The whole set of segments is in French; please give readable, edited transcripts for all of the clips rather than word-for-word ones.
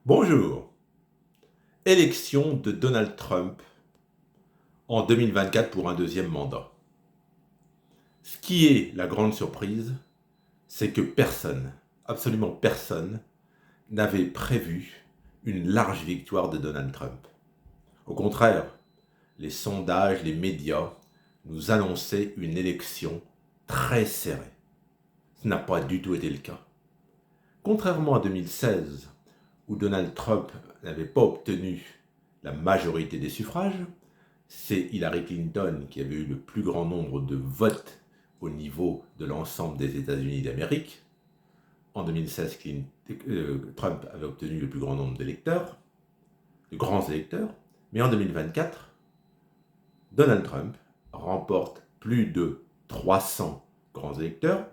Bonjour. Élection de Donald Trump en 2024 pour un deuxième mandat. Ce qui est la grande surprise, c'est que personne, absolument personne, n'avait prévu une large victoire de Donald Trump. Au contraire, les sondages, les médias nous annonçaient une élection très serrée. Ce n'a pas du tout été le cas. Contrairement à 2016, où Donald Trump n'avait pas obtenu la majorité des suffrages, c'est Hillary Clinton qui avait eu le plus grand nombre de votes au niveau de l'ensemble des États-Unis d'Amérique. En 2016, Trump avait obtenu le plus grand nombre d'électeurs, de grands électeurs, mais en 2024, Donald Trump remporte plus de 300 grands électeurs,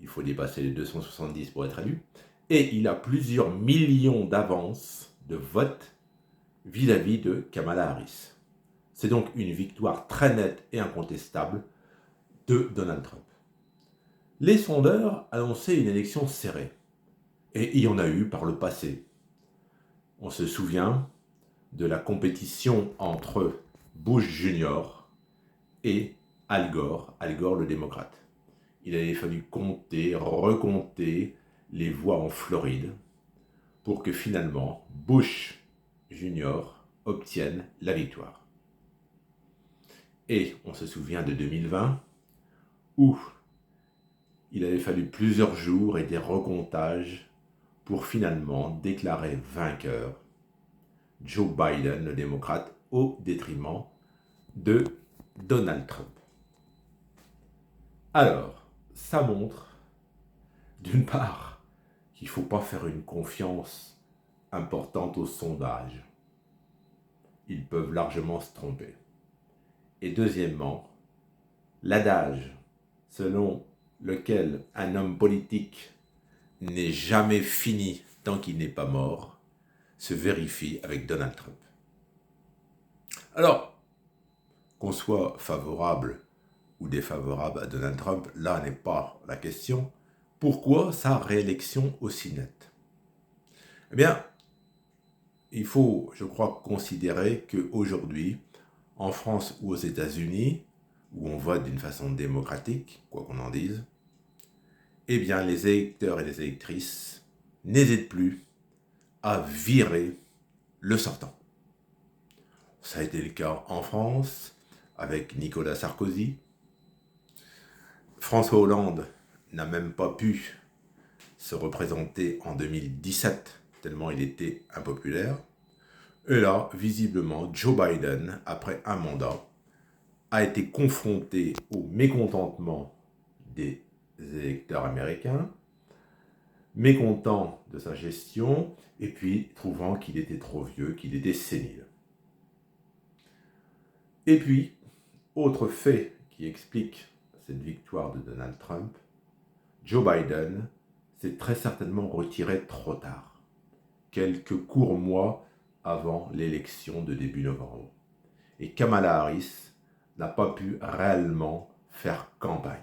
il faut dépasser les 270 pour être élu, et il a plusieurs millions d'avances de votes vis-à-vis de Kamala Harris. C'est donc une victoire très nette et incontestable de Donald Trump. Les sondeurs annonçaient une élection serrée, et il y en a eu par le passé. On se souvient de la compétition entre Bush Jr. et Al Gore le démocrate. Il avait fallu compter, recompter les voix en Floride pour que finalement Bush Jr. obtienne la victoire. Et on se souvient de 2020, où il avait fallu plusieurs jours et des recomptages pour finalement déclarer vainqueur Joe Biden, le démocrate, au détriment de Donald Trump. Alors, ça montre, d'une part, qu'il ne faut pas faire une confiance importante aux sondages. Ils peuvent largement se tromper. Et deuxièmement, l'adage selon lequel un homme politique n'est jamais fini tant qu'il n'est pas mort se vérifie avec Donald Trump. Alors, qu'on soit favorable ou défavorable à Donald Trump, là n'est pas la question. Pourquoi sa réélection aussi nette ? Eh bien, il faut, je crois, considérer qu'aujourd'hui, en France ou aux États-Unis, où on vote d'une façon démocratique, quoi qu'on en dise, eh bien, les électeurs et les électrices n'hésitent plus à virer le sortant. Ça a été le cas en France avec Nicolas Sarkozy. François Hollande n'a même pas pu se représenter en 2017, tellement il était impopulaire. Et là, visiblement, Joe Biden, après un mandat, a été confronté au mécontentement des électeurs américains, mécontent de sa gestion, et puis trouvant qu'il était trop vieux, qu'il était sénile. Et puis, autre fait qui explique cette victoire de Donald Trump, Joe Biden s'est très certainement retiré trop tard, quelques courts mois avant l'élection de début novembre. Et Kamala Harris n'a pas pu réellement faire campagne.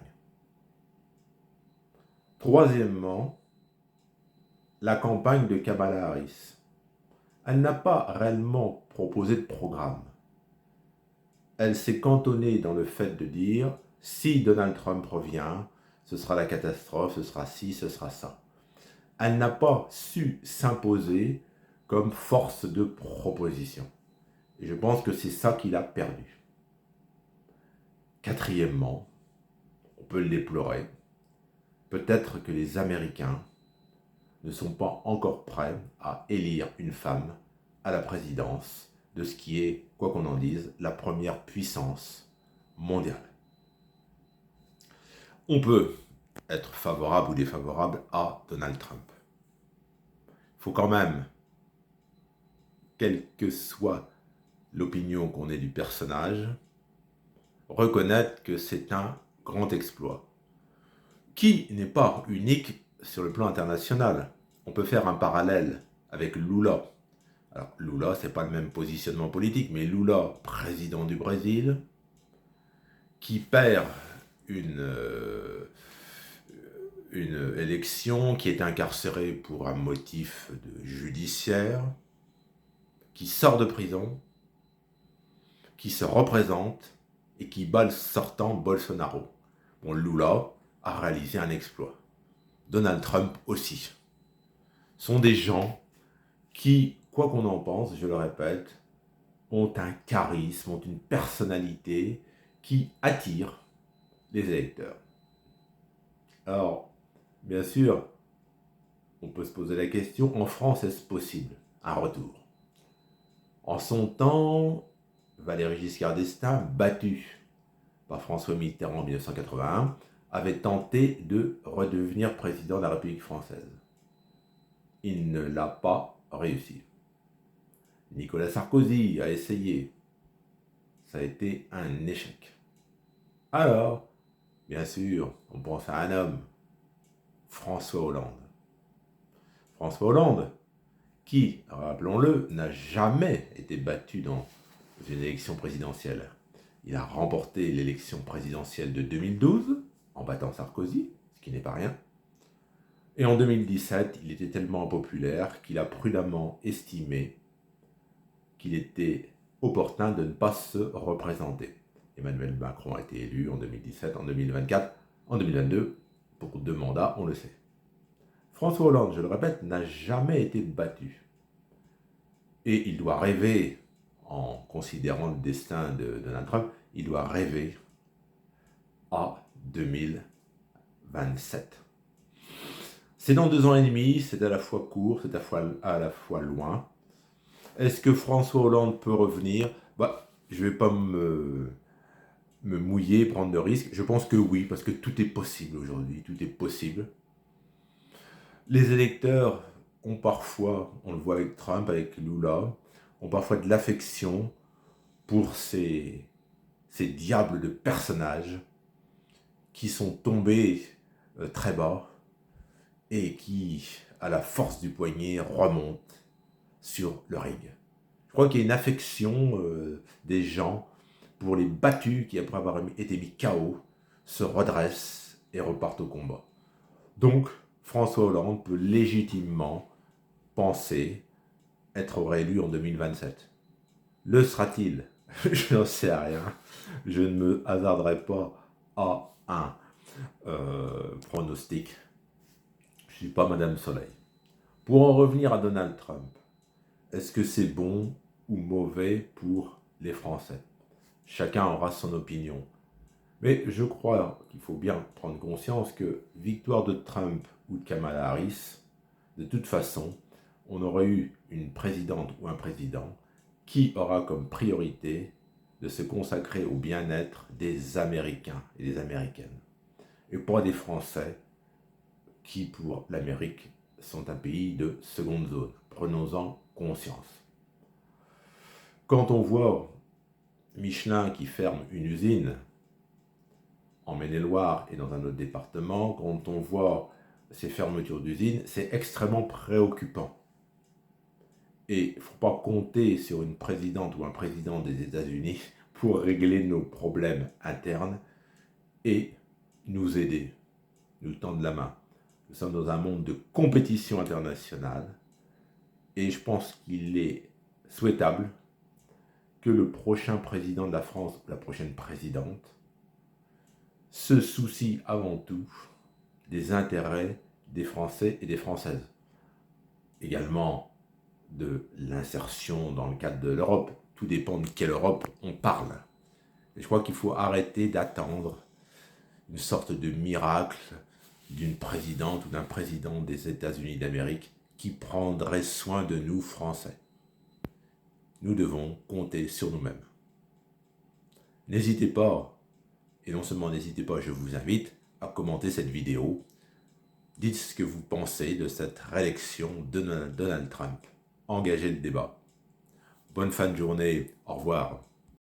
Troisièmement, la campagne de Kamala Harris. Elle n'a pas réellement proposé de programme. Elle s'est cantonnée dans le fait de dire « si Donald Trump revient, ce sera la catastrophe, ce sera ci, ce sera ça ». Elle n'a pas su s'imposer comme force de proposition. Et je pense que c'est ça qu'il a perdu. Quatrièmement, on peut le déplorer, peut-être que les Américains ne sont pas encore prêts à élire une femme à la présidence de ce qui est, quoi qu'on en dise, la première puissance mondiale. On peut être favorable ou défavorable à Donald Trump. Il faut quand même, quelle que soit l'opinion qu'on ait du personnage, reconnaître que c'est un grand exploit, qui n'est pas unique sur le plan international. On peut faire un parallèle avec Lula. Alors Lula, c'est pas le même positionnement politique, mais Lula, président du Brésil, qui perd une élection qui est incarcéré pour un motif judiciaire, qui sort de prison, qui se représente et qui bat le sortant Bolsonaro. Bon, Lula a réalisé un exploit. Donald Trump aussi. Sont des gens qui, quoi qu'on en pense, je le répète, ont un charisme, ont une personnalité qui attire les électeurs. Alors, bien sûr, on peut se poser la question, en France, est-ce possible un retour? En son temps, Valéry Giscard d'Estaing, battu par François Mitterrand en 1981, avait tenté de redevenir président de la République française. Il ne l'a pas réussi. Nicolas Sarkozy a essayé. Ça a été un échec. Alors, bien sûr, on pense à un homme, François Hollande. François Hollande, qui, rappelons-le, n'a jamais été battu dans une élection présidentielle. Il a remporté l'élection présidentielle de 2012 en battant Sarkozy, ce qui n'est pas rien. Et en 2017, il était tellement impopulaire qu'il a prudemment estimé qu'il était opportun de ne pas se représenter. Emmanuel Macron a été élu en 2017, en 2024, en 2022, pour 2 mandats, on le sait. François Hollande, je le répète, n'a jamais été battu. Et il doit rêver, en considérant le destin de Donald Trump, il doit rêver à 2027. C'est dans 2 ans et demi, c'est à la fois court, c'est à la fois loin. Est-ce que François Hollande peut revenir? Je ne vais pas me mouiller, prendre de risques. Je pense que oui, parce que tout est possible aujourd'hui, tout est possible. Les électeurs ont parfois, on le voit avec Trump, avec Lula, ont parfois de l'affection pour ces diables de personnages qui sont tombés très bas et qui, à la force du poignet, remontent sur le ring. Je crois qu'il y a une affection des gens pour les battus qui, après avoir été mis KO, se redressent et repartent au combat. Donc, François Hollande peut légitimement penser être réélu en 2027. Le sera-t-il? Je n'en sais rien. Je ne me hasarderai pas à un pronostic. Je ne suis pas Madame Soleil. Pour en revenir à Donald Trump, est-ce que c'est bon ou mauvais pour les Français? Chacun aura son opinion. Mais je crois qu'il faut bien prendre conscience que victoire de Trump ou de Kamala Harris, de toute façon, on aurait eu une présidente ou un président qui aura comme priorité de se consacrer au bien-être des Américains et des Américaines. Et pas des Français qui, pour l'Amérique, sont un pays de seconde zone. Prenons-en conscience. Quand on voit Michelin qui ferme une usine en Maine-et-Loire et dans un autre département, quand on voit ces fermetures d'usines, c'est extrêmement préoccupant. Et il ne faut pas compter sur une présidente ou un président des États-Unis pour régler nos problèmes internes et nous aider, nous tendre la main. Nous sommes dans un monde de compétition internationale et je pense qu'il est souhaitable que le prochain président de la France, la prochaine présidente, se soucie avant tout des intérêts des Français et des Françaises. Également de l'insertion dans le cadre de l'Europe. Tout dépend de quelle Europe on parle. Et je crois qu'il faut arrêter d'attendre une sorte de miracle d'une présidente ou d'un président des États-Unis d'Amérique qui prendrait soin de nous, Français. Nous devons compter sur nous-mêmes. N'hésitez pas, et non seulement n'hésitez pas, je vous invite à commenter cette vidéo. Dites ce que vous pensez de cette réélection de Donald Trump. Engagez le débat. Bonne fin de journée, au revoir.